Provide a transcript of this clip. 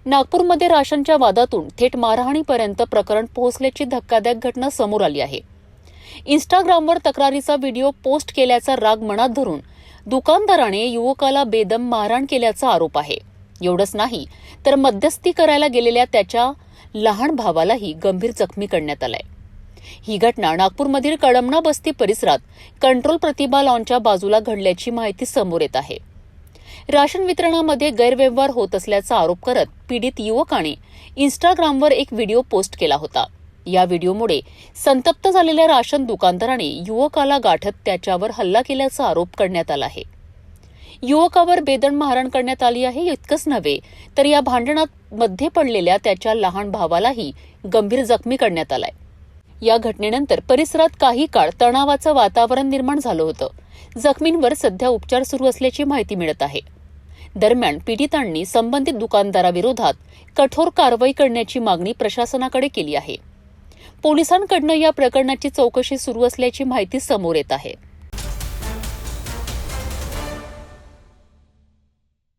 नागपूरमध्ये राशनच्या वादातून थेट मारहाणीपर्यंत प्रकरण पोहोचल्याची धक्कादायक घटना समोर आली आहे. इंस्टाग्रामवर तक्रारीचा व्हिडिओ पोस्ट केल्याचा राग मनात धरून दुकानदाराने युवकाला बेदम मारहाण केल्याचा आरोप आहे. एवढंच नाही तर मध्यस्थी करायला गेलेल्या त्याच्या लहान भावालाही गंभीर जखमी करण्यात आलाय. ही घटना नागपूरमधील कडमना बस्ती परिसरात कंट्रोल प्रतिभा लॉनच्या बाजूला घडल्याची माहिती समोर येत आहे. राशन वितरणामध्ये गैरव्यवहार होत असल्याचा आरोप करत पीडित युवकाने इंस्टाग्रामवर एक व्हिडिओ पोस्ट केला होता. या व्हिडिओमुळे संतप्त झालेल्या राशन दुकानदाराने युवकाला गाठत त्याच्यावर हल्ला केल्याचा आरोप करण्यात आला आहे. युवकावर बेदम मारहाण करण्यात आली आहे. इतकंच नव्हे तर या भांडणात मध्ये पडलेल्या त्याच्या लहान भावालाही गंभीर जखमी करण्यात आलाय. या घटनेनंतर परिसरात काही काळ तणावाचं वातावरण निर्माण झालं होतं. जखमींवर सध्या उपचार सुरू असल्याची माहिती मिळत आहे. दरम्यान पीडितांनी संबंधित दुकानदाराविरोधात कठोर कारवाई करण्याची मागणी प्रशासनाकडे केली आहे. पोलिसांकडून या प्रकरणाची चौकशी सुरू असल्याची माहिती समोर येत आहे.